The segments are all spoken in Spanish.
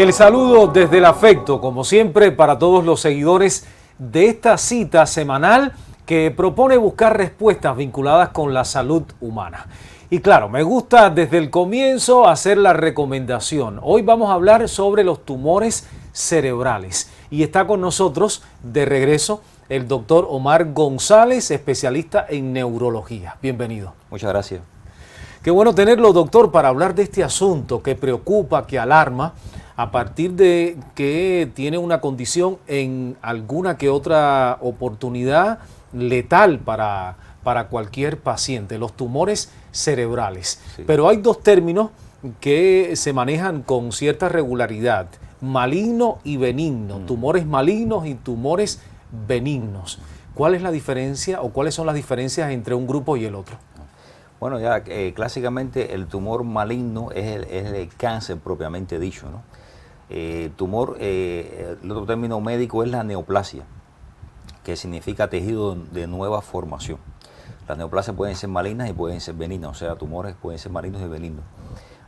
El saludo desde el afecto, como siempre, para todos los seguidores de esta cita semanal que propone buscar respuestas vinculadas con la salud humana. Y claro, me gusta desde el comienzo hacer la recomendación. Hoy vamos a hablar sobre los tumores cerebrales. Y está con nosotros de regreso el doctor Omar González, especialista en neurología. Bienvenido. Muchas gracias. Qué bueno tenerlo, doctor, para hablar de este asunto que preocupa, que alarma, a partir de que tiene una condición en alguna que otra oportunidad letal para cualquier paciente, los tumores cerebrales. Sí. Pero hay dos términos que se manejan con cierta regularidad: maligno y benigno, tumores malignos y tumores benignos. ¿Cuál es la diferencia o cuáles son las diferencias entre un grupo y el otro? Bueno, ya clásicamente el tumor maligno es el cáncer propiamente dicho, ¿no? El otro término médico es la neoplasia, que significa tejido de nueva formación. Las neoplasias pueden ser malignas y pueden ser benignas, o sea, tumores pueden ser malignos y benignos.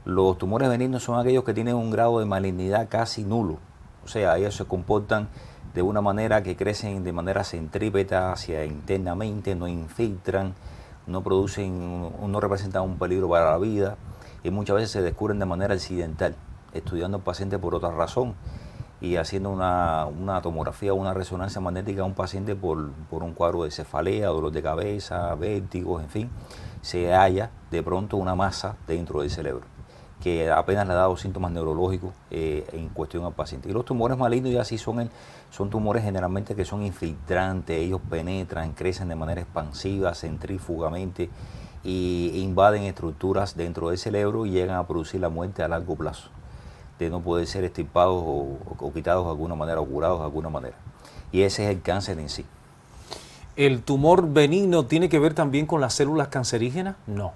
Los tumores benignos son aquellos que tienen un grado de malignidad casi nulo, o sea, ellos se comportan de una manera que crecen de manera centrípeta hacia internamente, no infiltran, no representan un peligro para la vida y muchas veces se descubren de manera accidental, estudiando al paciente por otra razón y haciendo una tomografía o una resonancia magnética a un paciente por un cuadro de cefalea, dolor de cabeza, vértigos, en fin, se halla de pronto una masa dentro del cerebro que apenas le ha dado síntomas neurológicos en cuestión al paciente. Y los tumores malignos ya sí son tumores generalmente que son infiltrantes, ellos penetran, crecen de manera expansiva, centrífugamente e invaden estructuras dentro del cerebro y llegan a producir la muerte a largo plazo, de no poder ser extirpados o quitados de alguna manera o curados de alguna manera. Y ese es el cáncer en sí. ¿El tumor benigno tiene que ver también con las células cancerígenas? No.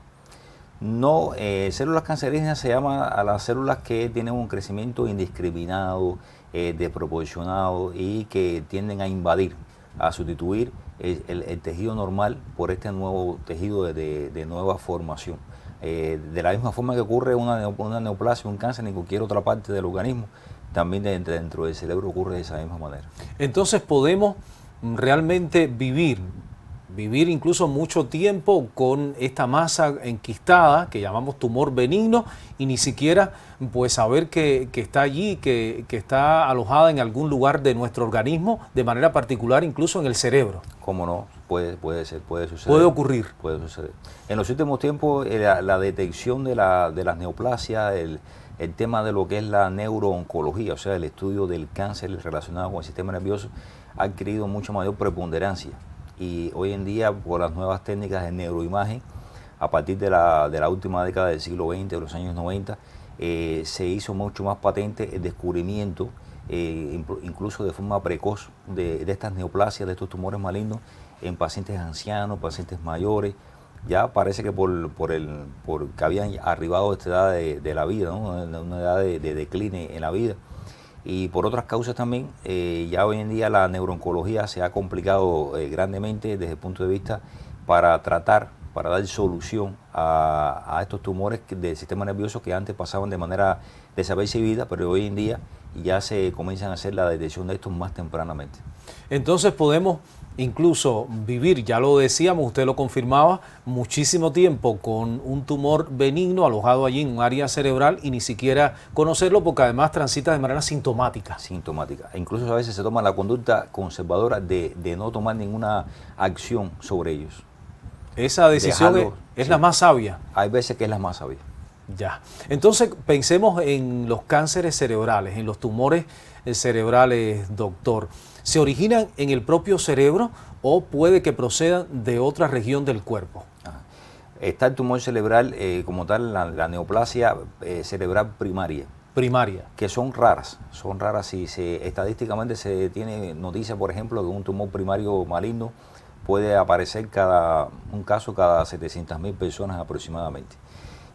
No, células cancerígenas se llama a las células que tienen un crecimiento indiscriminado, desproporcionado y que tienden a invadir, a sustituir el tejido normal por este nuevo tejido de nueva formación. De la misma forma que ocurre una neoplasia, un cáncer en cualquier otra parte del organismo, también dentro del cerebro ocurre de esa misma manera. Entonces podemos realmente vivir incluso mucho tiempo con esta masa enquistada que llamamos tumor benigno y ni siquiera pues saber que está allí, que está alojada en algún lugar de nuestro organismo, de manera particular incluso en el cerebro. ¿Cómo no? Puede ser, puede suceder. Puede ocurrir. Puede suceder. En los últimos tiempos la detección de las neoplasias, el tema de lo que es la neurooncología, o sea, el estudio del cáncer relacionado con el sistema nervioso, ha adquirido mucha mayor preponderancia. Y hoy en día, por las nuevas técnicas de neuroimagen, a partir de la última década del siglo XX, de los años 90, se hizo mucho más patente el descubrimiento, incluso de forma precoz, de estas neoplasias, de estos tumores malignos en pacientes ancianos, pacientes mayores. Ya parece que porque habían arribado a esta edad de la vida, ¿no? Una edad de decline en la vida. Y por otras causas también, ya hoy en día la neurooncología se ha complicado grandemente desde el punto de vista para dar solución a estos tumores del sistema nervioso que antes pasaban de manera desapercibida, pero hoy en día ya se comienzan a hacer la detección de estos más tempranamente. Entonces podemos incluso vivir, ya lo decíamos, usted lo confirmaba, muchísimo tiempo con un tumor benigno alojado allí en un área cerebral y ni siquiera conocerlo porque además transita de manera sintomática. Sintomática. E incluso a veces se toma la conducta conservadora de no tomar ninguna acción sobre ellos. Esa decisión es sí, la más sabia. Hay veces que es la más sabia. Ya. Entonces pensemos en los cánceres cerebrales, en los tumores cerebrales, doctor. ¿Se originan en el propio cerebro o puede que procedan de otra región del cuerpo? Está el tumor cerebral como tal, la neoplasia cerebral primaria. Que son raras y estadísticamente se tiene noticia, por ejemplo, de un tumor primario maligno puede aparecer un caso cada 700.000 personas aproximadamente.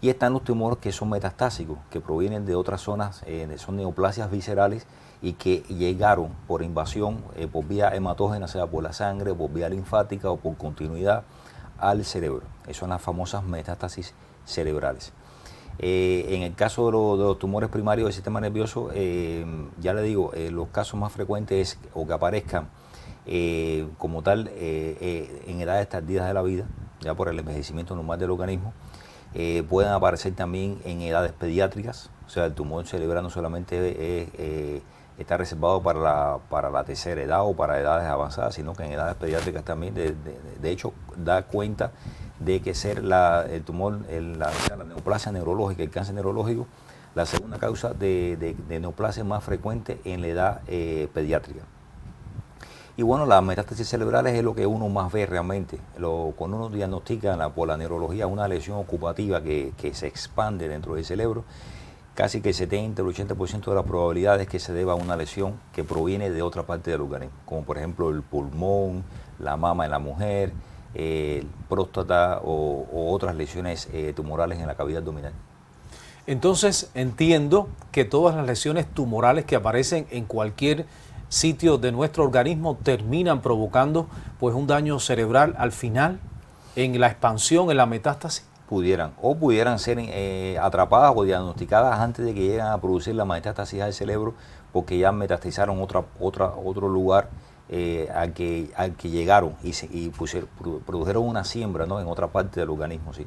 Y están los tumores que son metastásicos, que provienen de otras zonas, son neoplasias viscerales y que llegaron por invasión, por vía hematógena, sea por la sangre, por vía linfática o por continuidad al cerebro. Esas son las famosas metástasis cerebrales. En el caso de los tumores primarios del sistema nervioso, ya le digo, los casos más frecuentes es o que aparezcan como tal en edades tardías de la vida, ya por el envejecimiento normal del organismo. Pueden aparecer también en edades pediátricas, o sea, el tumor cerebral no solamente está reservado para la tercera edad o para edades avanzadas, sino que en edades pediátricas también. De hecho, da cuenta de que ser el tumor, la neoplasia neurológica, el cáncer neurológico, la segunda causa de neoplasia más frecuente en la edad pediátrica. Y bueno, las metástasis cerebrales es lo que uno más ve realmente. Cuando uno diagnostica por la neurología una lesión ocupativa que se expande dentro del cerebro, casi que el 70 o el 80% de las probabilidades que se deba a una lesión que proviene de otra parte del organismo, como por ejemplo el pulmón, la mama en la mujer, próstata o otras lesiones tumorales en la cavidad abdominal. Entonces entiendo que todas las lesiones tumorales que aparecen en cualquier sitio de nuestro organismo terminan provocando pues un daño cerebral al final, en la expansión, en la metástasis. Pudieran ser atrapadas o diagnosticadas antes de que lleguen a producir la metástasis al cerebro, porque ya metastizaron otro lugar al que llegaron y produjeron una siembra, ¿no?, en otra parte del organismo, sí.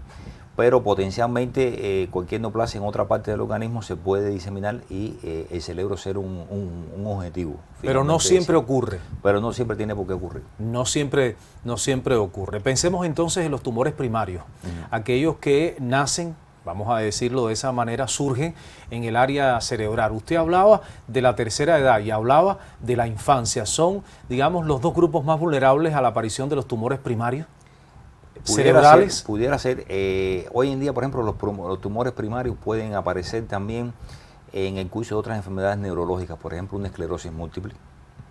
Pero potencialmente cualquier neoplasia en otra parte del organismo se puede diseminar y el cerebro ser un objetivo. Pero no siempre ocurre. Pero no siempre tiene por qué ocurrir. No siempre ocurre. Pensemos entonces en los tumores primarios, aquellos que nacen, vamos a decirlo de esa manera, surgen en el área cerebral. Usted hablaba de la tercera edad y hablaba de la infancia. ¿Son, digamos, los dos grupos más vulnerables a la aparición de los tumores primarios? ¿Cerebrales? Pudiera ser. Hoy en día, por ejemplo, los tumores primarios pueden aparecer también en el curso de otras enfermedades neurológicas, por ejemplo, una esclerosis múltiple.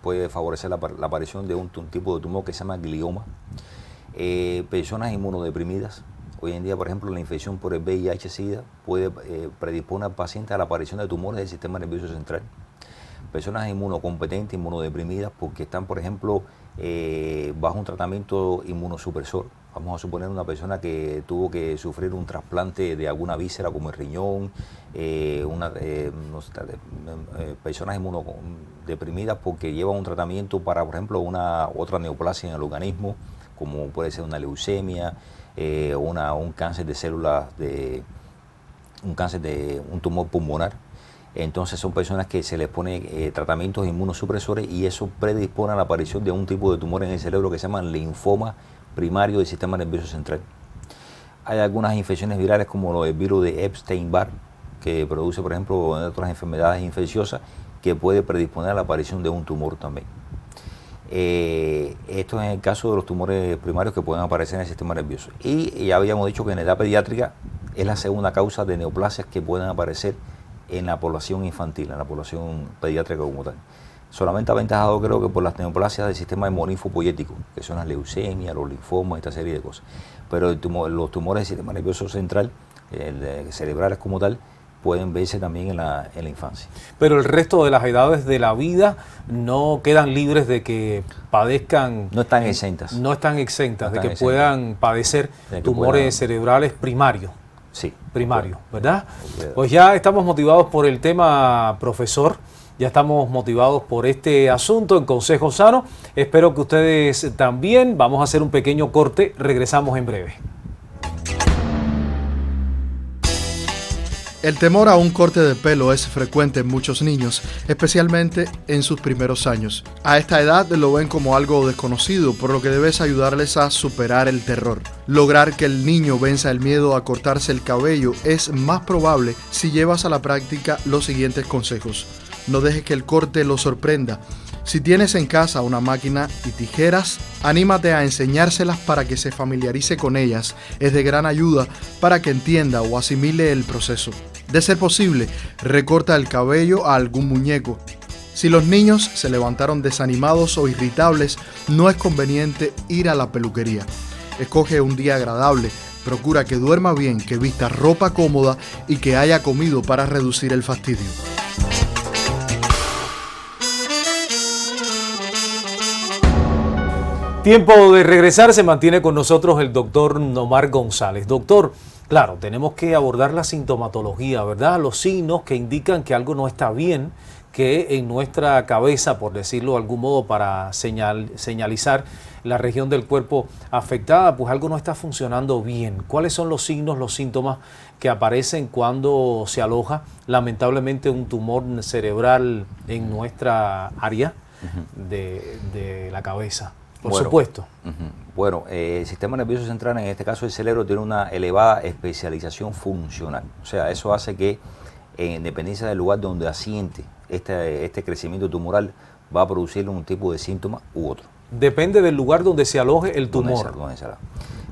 Puede favorecer la aparición de un tipo de tumor que se llama glioma. Personas inmunodeprimidas. Hoy en día, por ejemplo, la infección por el VIH-Sida puede predisponer al paciente a la aparición de tumores del sistema nervioso central. Personas inmunocompetentes, inmunodeprimidas, porque están, por ejemplo, bajo un tratamiento inmunosupresor. Vamos a suponer una persona que tuvo que sufrir un trasplante de alguna víscera como el riñón, personas inmunodeprimidas porque llevan un tratamiento para, por ejemplo, otra neoplasia en el organismo, como puede ser una leucemia, un cáncer de células, un tumor pulmonar. Entonces son personas que se les pone tratamientos inmunosupresores y eso predispone a la aparición de un tipo de tumor en el cerebro que se llama linfoma primario del sistema nervioso central. Hay algunas infecciones virales como el virus de Epstein-Barr, que produce, por ejemplo, otras enfermedades infecciosas, que puede predisponer a la aparición de un tumor también. Esto es en el caso de los tumores primarios que pueden aparecer en el sistema nervioso. Y ya habíamos dicho que en la edad pediátrica es la segunda causa de neoplasias que pueden aparecer en la población infantil, en la población pediátrica como tal. Solamente aventajado creo que por las neoplasias del sistema inmunolinfopoyético, que son las leucemias, los linfomas, esta serie de cosas. Pero los tumores del sistema nervioso central, cerebrales como tal, pueden verse también en la infancia. Pero el resto de las edades de la vida no quedan libres de que padezcan... No están exentas. No están exentas de que puedan padecer tumores cerebrales primarios. Sí. Primarios, ¿verdad? Pues ya estamos motivados por el tema, profesor. Ya estamos motivados por este asunto en Consejo Sano. Espero que ustedes también. Vamos a hacer un pequeño corte. Regresamos en breve. El temor a un corte de pelo es frecuente en muchos niños, especialmente en sus primeros años. A esta edad lo ven como algo desconocido, por lo que debes ayudarles a superar el terror. Lograr que el niño venza el miedo a cortarse el cabello es más probable si llevas a la práctica los siguientes consejos. No dejes que el corte lo sorprenda. Si tienes en casa una máquina y tijeras, anímate a enseñárselas para que se familiarice con ellas. Es de gran ayuda para que entienda o asimile el proceso. De ser posible, recorta el cabello a algún muñeco. Si los niños se levantaron desanimados o irritables, no es conveniente ir a la peluquería. Escoge un día agradable, procura que duerma bien, que vista ropa cómoda y que haya comido para reducir el fastidio. Tiempo de regresar, se mantiene con nosotros el doctor Nomar González. Doctor, Claro, tenemos que abordar la sintomatología, ¿verdad? Los signos que indican que algo no está bien, que en nuestra cabeza, por decirlo de algún modo, para señalizar la región del cuerpo afectada, pues algo no está funcionando bien. ¿Cuáles son los signos, los síntomas que aparecen cuando se aloja lamentablemente un tumor cerebral en nuestra área de la cabeza? Por supuesto. Bueno, el sistema nervioso central, en este caso el cerebro, tiene una elevada especialización funcional. O sea, eso hace que, en dependencia del lugar donde asiente este crecimiento tumoral, va a producir un tipo de síntoma u otro. Depende del lugar donde se aloje el tumor.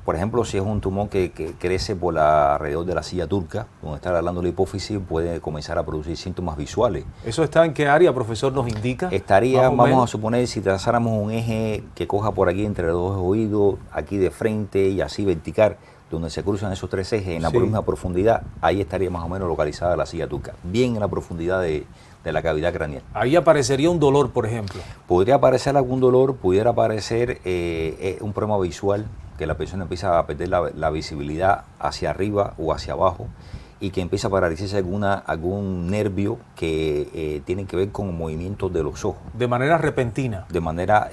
Por ejemplo, si es un tumor que crece por alrededor de la silla turca, donde está la glándula hipófisis, puede comenzar a producir síntomas visuales. ¿Eso está en qué área, profesor, nos indica? Estaría, vamos a suponer, si trazáramos un eje que coja por aquí entre los dos oídos, aquí de frente y así vertical, donde se cruzan esos tres ejes en la misma profundidad, ahí estaría más o menos localizada la silla turca, bien en la profundidad de la cavidad craneal. Ahí aparecería un dolor, por ejemplo. Podría aparecer algún dolor, pudiera aparecer un problema visual, que la persona empieza a perder la visibilidad hacia arriba o hacia abajo, y que empieza a paralizarse algún nervio que tiene que ver con movimientos de los ojos. De manera repentina. De manera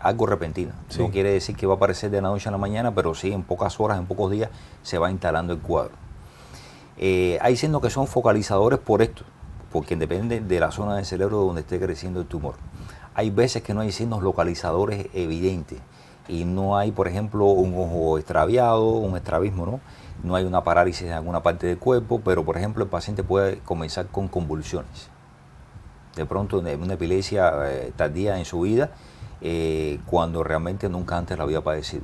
algo repentina. Sí. No quiere decir que va a aparecer de la noche a la mañana, pero sí en pocas horas, en pocos días, se va instalando el cuadro. Hay signos que son focalizadores por esto, porque depende de la zona del cerebro donde esté creciendo el tumor. Hay veces que no hay signos localizadores evidentes y no hay, por ejemplo, un ojo extraviado, un estrabismo, ¿no? No hay una parálisis en alguna parte del cuerpo, pero, por ejemplo, el paciente puede comenzar con convulsiones. De pronto, una epilepsia tardía en su vida, cuando realmente nunca antes la había padecido.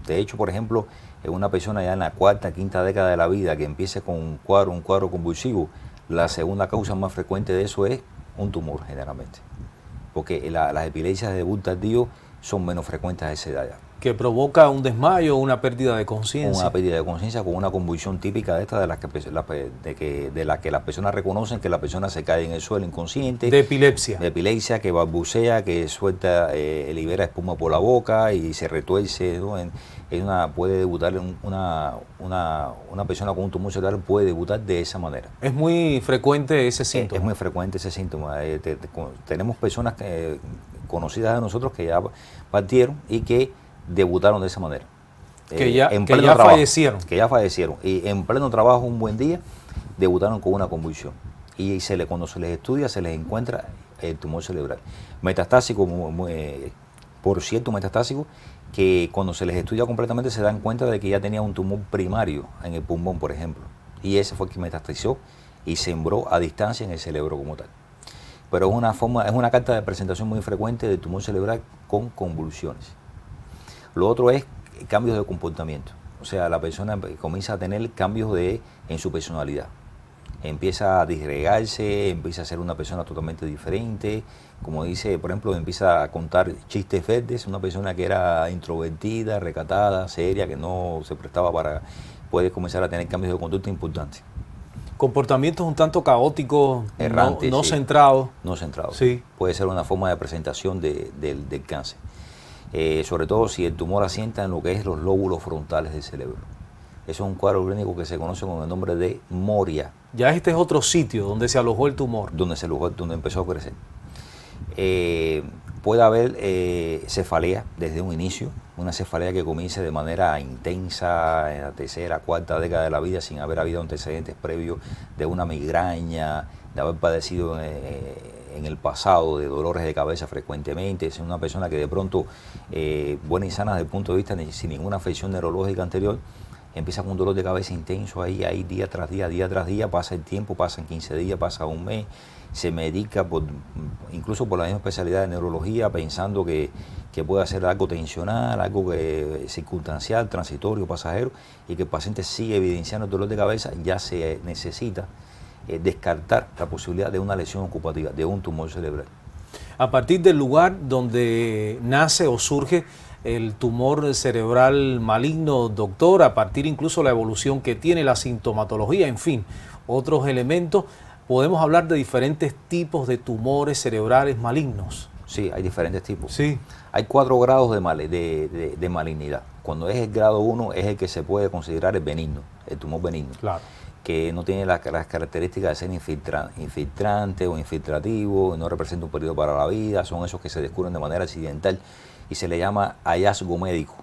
De hecho, por ejemplo, en una persona ya en la cuarta, quinta década de la vida que empiece con un cuadro convulsivo, la segunda causa más frecuente de eso es un tumor, generalmente. Porque las epilepsias de debut tardío son menos frecuentes a esa edad. Que provoca un desmayo o una pérdida de conciencia. Una pérdida de conciencia con una convulsión típica de esta, de la que las personas reconocen que la persona se cae en el suelo inconsciente. De epilepsia. De epilepsia, que balbucea, que suelta, libera espuma por la boca y se retuerce, ¿no? Puede debutar una persona con un tumor cerebral puede debutar de esa manera. Es muy frecuente ese síntoma. Es muy frecuente ese síntoma. Tenemos personas conocidas de nosotros que ya partieron y que debutaron de esa manera. Que ya fallecieron. Que ya fallecieron. Y en pleno trabajo, un buen día, debutaron con una convulsión. Y cuando se les estudia, se les encuentra el tumor cerebral. Metastásico, por cierto, metastásico, que cuando se les estudia completamente se dan cuenta de que ya tenía un tumor primario en el pulmón, por ejemplo. Y ese fue el que metastizó y sembró a distancia en el cerebro como tal. Pero es una carta de presentación muy frecuente del tumor cerebral con convulsiones. Lo otro es cambios de comportamiento. O sea, la persona comienza a tener cambios en su personalidad. Empieza a disgregarse, empieza a ser una persona totalmente diferente. Como dice, por ejemplo, empieza a contar chistes verdes. Una persona que era introvertida, recatada, seria, que no se prestaba puede comenzar a tener cambios de conducta importantes. Comportamientos un tanto caóticos, errantes, no sí. centrados. No centrados. Sí. Puede ser una forma de presentación del cáncer. Sobre todo si el tumor asienta en lo que es los lóbulos frontales del cerebro. Eso es un cuadro clínico que se conoce con el nombre de Moria. Ya este es otro sitio donde se alojó el tumor. Donde empezó a crecer. Puede haber cefalea desde un inicio, una cefalea que comience de manera intensa en la tercera, cuarta década de la vida sin haber habido antecedentes previos de una migraña, de haber padecido en el pasado de dolores de cabeza frecuentemente. Es una persona que de pronto, buena y sana desde el punto de vista sin ninguna afección neurológica anterior, empieza con un dolor de cabeza intenso ahí día tras día, pasa el tiempo, pasan 15 días, pasa un mes, se medica incluso por la misma especialidad de neurología, pensando que puede ser algo tensional, algo circunstancial, transitorio, pasajero, y que el paciente sigue evidenciando el dolor de cabeza. Ya se necesita descartar la posibilidad de una lesión ocupativa, de un tumor cerebral. A partir del lugar donde nace o surge el tumor cerebral maligno, doctor, a partir incluso de la evolución que tiene, la sintomatología, en fin, otros elementos, podemos hablar de diferentes tipos de tumores cerebrales malignos. Sí, hay diferentes tipos. Sí. Hay 4 grados de malignidad. Cuando es el grado 1 es el que se puede considerar el benigno, el tumor benigno. Claro. Que no tiene las características de ser infiltrante o infiltrativo, no representa un peligro para la vida, son esos que se descubren de manera accidental y se le llama hallazgo médico,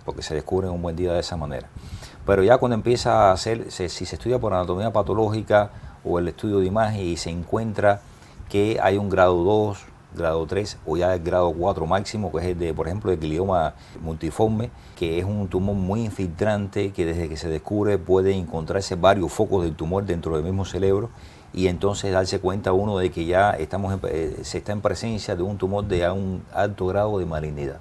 porque se descubren un buen día de esa manera. Pero ya cuando empieza a hacer, si se estudia por anatomía patológica o el estudio de imagen y se encuentra que hay un grado 2, grado 3 o ya el grado 4 máximo, que es el de, por ejemplo, el glioma multiforme, que es un tumor muy infiltrante que desde que se descubre puede encontrarse varios focos del tumor dentro del mismo cerebro y entonces darse cuenta uno de que ya se está en presencia de un tumor de un alto grado de malignidad,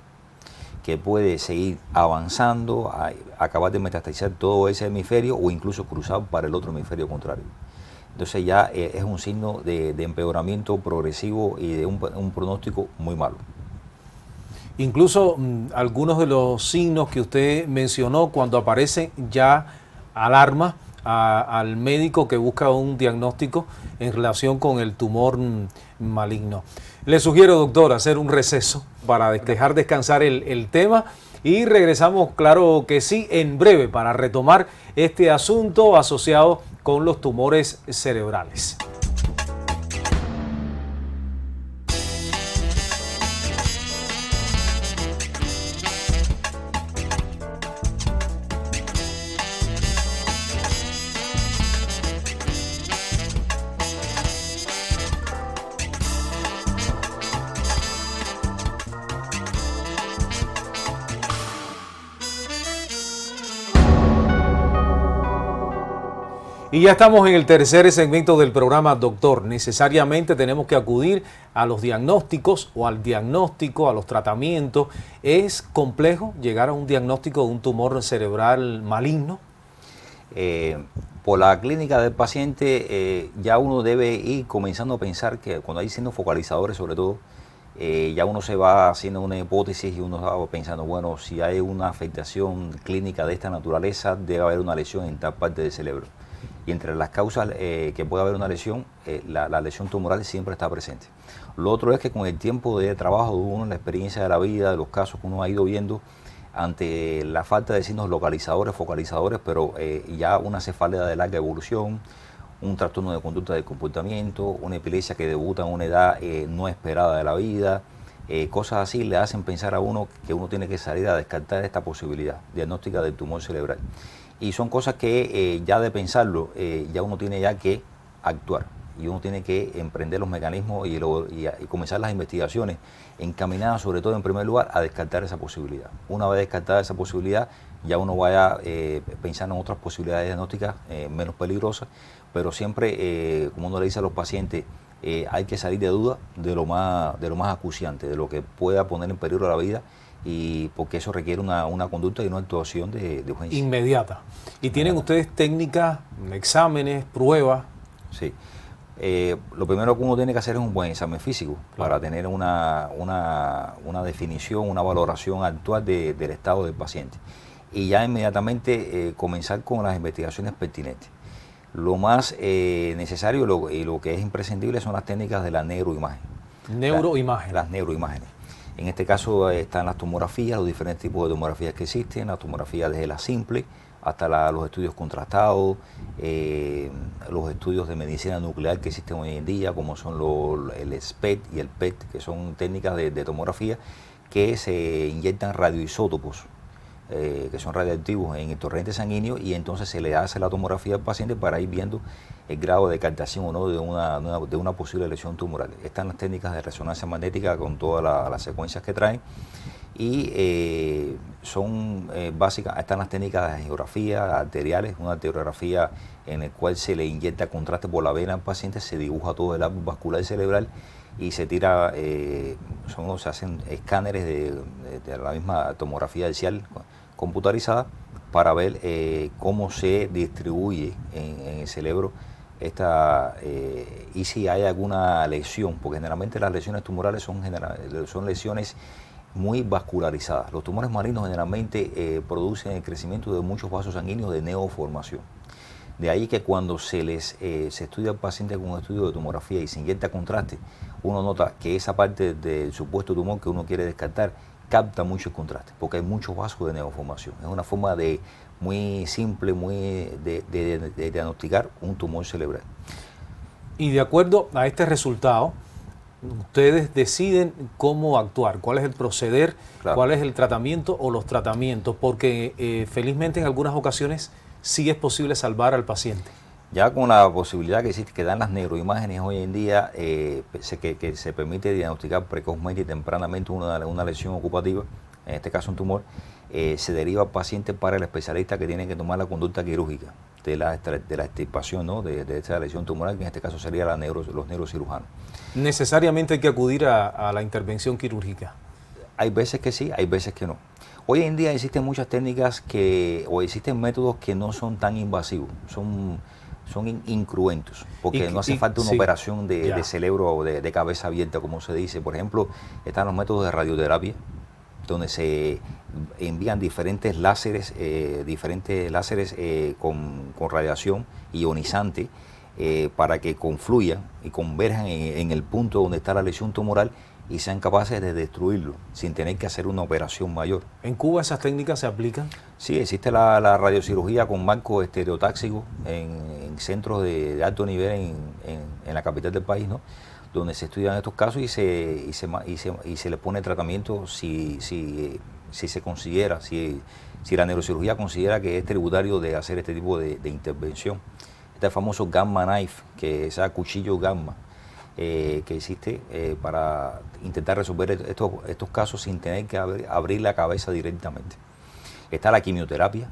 que puede seguir avanzando, acabar de metastatizar todo ese hemisferio o incluso cruzar para el otro hemisferio contrario. Entonces ya es un signo de empeoramiento progresivo y de un pronóstico muy malo. Incluso algunos de los signos que usted mencionó cuando aparecen ya alarma al médico que busca un diagnóstico en relación con el tumor maligno. Le sugiero, doctor, hacer un receso para dejar descansar el tema y regresamos, claro que sí, en breve para retomar este asunto asociado con los tumores cerebrales. Y ya estamos en el tercer segmento del programa, doctor. Necesariamente tenemos que acudir a los diagnósticos o al diagnóstico, a los tratamientos. ¿Es complejo llegar a un diagnóstico de un tumor cerebral maligno? Por la clínica del paciente ya uno debe ir comenzando a pensar que cuando hay signos focalizadores sobre todo, ya uno se va haciendo una hipótesis y uno va pensando, bueno, si hay una afectación clínica de esta naturaleza, debe haber una lesión en tal parte del cerebro. Y entre las causas que puede haber una lesión, la lesión tumoral siempre está presente. Lo otro es que con el tiempo de trabajo de uno, la experiencia de la vida, de los casos que uno ha ido viendo, ante la falta de signos localizadores, focalizadores, pero ya una cefalea de larga evolución, un trastorno de conducta del comportamiento, una epilepsia que debuta en una edad no esperada de la vida, cosas así le hacen pensar a uno que uno tiene que salir a descartar esta posibilidad diagnóstica del tumor cerebral. Y son cosas que ya de pensarlo, ya uno tiene ya que actuar y uno tiene que emprender los mecanismos y comenzar las investigaciones encaminadas sobre todo en primer lugar a descartar esa posibilidad. Una vez descartada esa posibilidad, ya uno vaya pensando en otras posibilidades diagnósticas menos peligrosas, pero siempre, como uno le dice a los pacientes, hay que salir de duda de lo más acuciante, de lo que pueda poner en peligro la vida, y porque eso requiere una conducta y una actuación de urgencia. Inmediata. ¿Y tienen ustedes técnicas, exámenes, pruebas? Sí. Lo primero que uno tiene que hacer es un buen examen físico, claro, para tener una definición, una valoración actual del estado del paciente. Y ya inmediatamente comenzar con las investigaciones pertinentes. Lo más necesario y lo que es imprescindible son las técnicas de la neuroimagen. Neuroimagen. Las neuroimágenes. En este caso están las tomografías, los diferentes tipos de tomografías que existen, la tomografía desde la simple hasta los estudios contrastados, los estudios de medicina nuclear que existen hoy en día, como son el SPECT y el PET, que son técnicas de tomografía que se inyectan radioisótopos, que son radioactivos en el torrente sanguíneo, y entonces se le hace la tomografía al paciente para ir viendo el grado de captación o no de una posible lesión tumoral. Están las técnicas de resonancia magnética con todas las secuencias que traen, y son básicas. Están las técnicas de angiografía arteriales, una arteriografía en la cual se le inyecta contraste por la vena al paciente, se dibuja todo el árbol vascular cerebral y se tira, se hacen escáneres de la misma tomografía axial computarizada para ver cómo se distribuye en el cerebro y si hay alguna lesión, porque generalmente las lesiones tumorales son lesiones muy vascularizadas. Los tumores malignos generalmente producen el crecimiento de muchos vasos sanguíneos de neoformación. De ahí que cuando se estudia al paciente con un estudio de tomografía y se inyecta contraste, uno nota que esa parte del supuesto tumor que uno quiere descartar capta mucho el contraste, porque hay muchos vasos de neoformación. Es una forma muy simple, de diagnosticar un tumor cerebral. Y de acuerdo a este resultado, ustedes deciden cómo actuar, cuál es el proceder, claro, cuál es el tratamiento o los tratamientos, porque felizmente en algunas ocasiones sí es posible salvar al paciente. Ya con la posibilidad que existe, que dan las neuroimágenes hoy en día, que se permite diagnosticar precozmente y tempranamente una lesión ocupativa, en este caso un tumor, se deriva al paciente para el especialista que tiene que tomar la conducta quirúrgica de la extirpación, ¿no?, de esta lesión tumoral, que en este caso sería los neurocirujanos. ¿Necesariamente hay que acudir a la intervención quirúrgica? Hay veces que sí, hay veces que no. Hoy en día existen muchas técnicas o existen métodos que no son tan invasivos, son incruentos, porque no hace falta una operación de cerebro o de cabeza abierta, como se dice. Por ejemplo, están los métodos de radioterapia, donde se envían diferentes láseres con radiación ionizante para que confluyan y converjan en el punto donde está la lesión tumoral y sean capaces de destruirlo sin tener que hacer una operación mayor. ¿En Cuba esas técnicas se aplican? Sí, existe la radiocirugía con marco estereotáxico en centros de alto nivel en la capital del país, ¿no?, donde se estudian estos casos y se le pone tratamiento si se considera, si la neurocirugía considera que es tributario de hacer este tipo de intervención. Este famoso gamma knife, que es el cuchillo gamma, que existe para intentar resolver estos casos sin tener que abrir la cabeza directamente. Está la quimioterapia,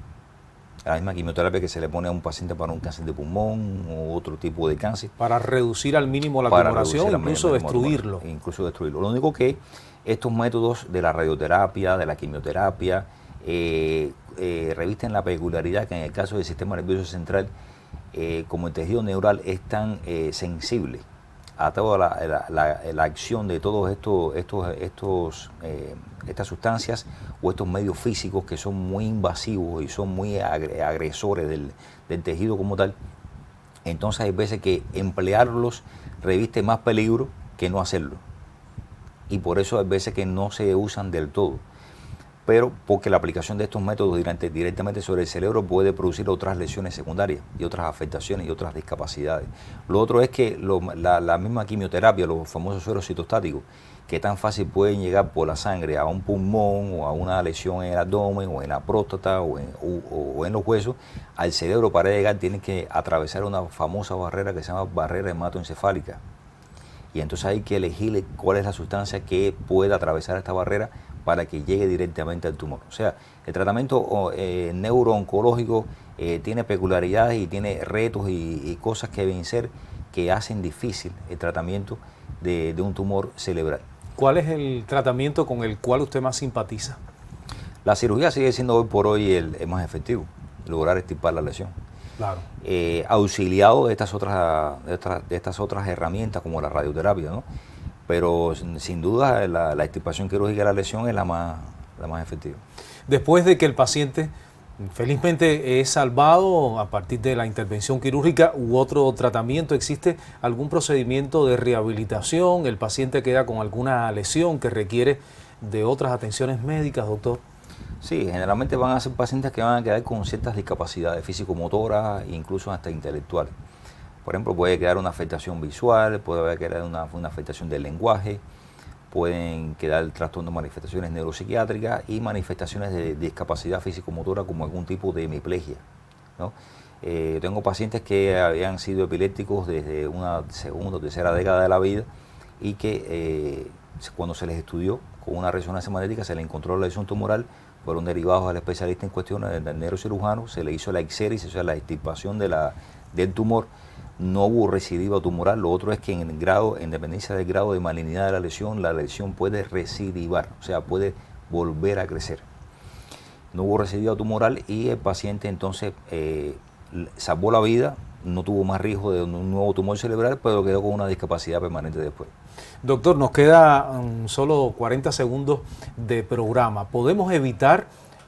la misma quimioterapia que se le pone a un paciente para un cáncer de pulmón u otro tipo de cáncer. Para reducir al mínimo la tumoración, incluso destruirlo. Incluso destruirlo. Lo único que estos métodos de la radioterapia, de la quimioterapia, revisten la peculiaridad que en el caso del sistema nervioso central, como el tejido neural es tan sensible a toda la acción de todos estas sustancias o estos medios físicos que son muy invasivos y son muy agresores del tejido como tal. Entonces hay veces que emplearlos reviste más peligro que no hacerlo, y por eso hay veces que no se usan del todo, pero porque la aplicación de estos métodos directamente sobre el cerebro puede producir otras lesiones secundarias y otras afectaciones y otras discapacidades. Lo otro es que la misma quimioterapia, los famosos sueros citostáticos, que tan fácil pueden llegar por la sangre a un pulmón o a una lesión en el abdomen o en la próstata o en los huesos, al cerebro para llegar tienen que atravesar una famosa barrera que se llama barrera hematoencefálica. Y entonces hay que elegir cuál es la sustancia que pueda atravesar esta barrera para que llegue directamente al tumor. O sea, el tratamiento neurooncológico tiene peculiaridades y tiene retos y cosas que vencer que hacen difícil el tratamiento de un tumor cerebral. ¿Cuál es el tratamiento con el cual usted más simpatiza? La cirugía sigue siendo hoy por hoy el más efectivo, lograr extirpar la lesión. Claro. Auxiliado de estas otras herramientas como la radioterapia, ¿no? Pero sin duda la extirpación quirúrgica de la lesión es la más efectiva. Después de que el paciente felizmente es salvado a partir de la intervención quirúrgica u otro tratamiento, ¿existe algún procedimiento de rehabilitación? ¿El paciente queda con alguna lesión que requiere de otras atenciones médicas, doctor? Sí, generalmente van a ser pacientes que van a quedar con ciertas discapacidades físico-motoras e incluso hasta intelectuales. Por ejemplo, puede quedar una afectación visual, puede quedar una afectación del lenguaje, pueden quedar trastornos, manifestaciones neuropsiquiátricas y manifestaciones de discapacidad físico-motora como algún tipo de hemiplegia, ¿no? Tengo pacientes que habían sido epilépticos desde una segunda o tercera década de la vida y que cuando se les estudió con una resonancia magnética se les encontró la lesión tumoral, fueron derivados al especialista en cuestión, del neurocirujano, se le hizo la exéresis, o sea, la extirpación del tumor. No hubo recidiva tumoral. Lo otro es que en dependencia del grado de malignidad de la lesión puede recidivar, o sea, puede volver a crecer. No hubo recidiva tumoral y el paciente entonces salvó la vida, no tuvo más riesgo de un nuevo tumor cerebral, pero quedó con una discapacidad permanente después. Doctor, nos queda solo 40 segundos de programa. ¿Podemos evitar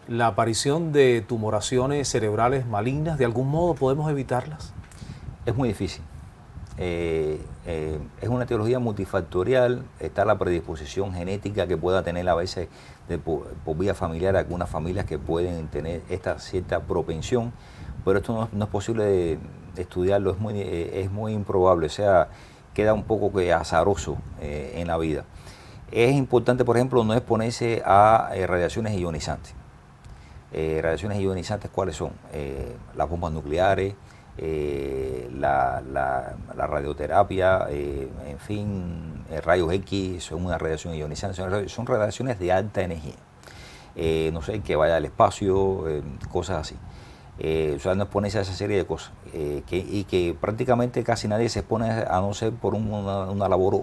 la aparición de tumoraciones cerebrales malignas, ¿de algún modo podemos evitarlas? Es muy difícil. Es una etiología multifactorial, está la predisposición genética que pueda tener a veces por vía familiar algunas familias que pueden tener esta cierta propensión, pero esto no es posible de estudiarlo, es muy improbable, o sea, queda un poco azaroso en la vida. Es importante, por ejemplo, no exponerse a radiaciones ionizantes. Radiaciones ionizantes, ¿cuáles son? Las bombas nucleares, la radioterapia, en fin, rayos X son una radiación ionizante, son radiaciones de alta energía. No sé, que vaya al espacio, cosas así. O sea, no exponerse a esa serie de cosas. Y que prácticamente casi nadie se expone a no ser por una labor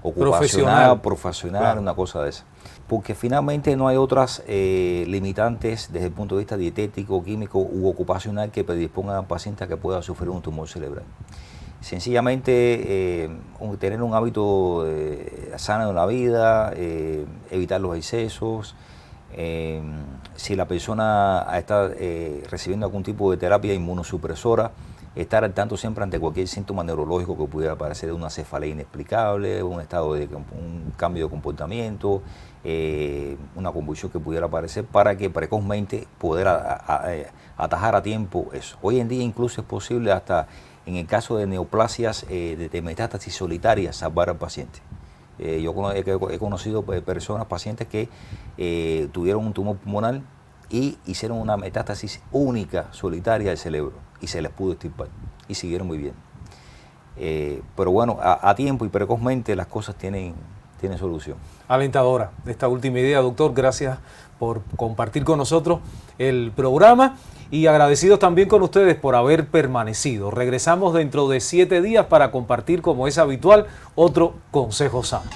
ocupacional, profesional, claro, una cosa de esa. Porque finalmente no hay otras limitantes desde el punto de vista dietético, químico u ocupacional que predispongan a un paciente a que pueda sufrir un tumor cerebral. Sencillamente tener un hábito sano en la vida, evitar los excesos. Si la persona está recibiendo algún tipo de terapia inmunosupresora, estar al tanto siempre ante cualquier síntoma neurológico que pudiera aparecer, una cefalea inexplicable, un cambio de comportamiento, una convulsión que pudiera aparecer, para que precozmente poder atajar a tiempo eso. Hoy en día incluso es posible, hasta en el caso de neoplasias de metástasis solitarias, salvar al paciente. Yo he conocido personas, pacientes que tuvieron un tumor pulmonar y hicieron una metástasis única, solitaria del cerebro, y se les pudo extirpar y siguieron muy bien. Pero bueno, a tiempo y precozmente las cosas tienen solución. Alentadora esta última idea, doctor. Gracias por compartir con nosotros el programa y agradecidos también con ustedes por haber permanecido. Regresamos dentro de 7 días para compartir, como es habitual, otro consejo sano.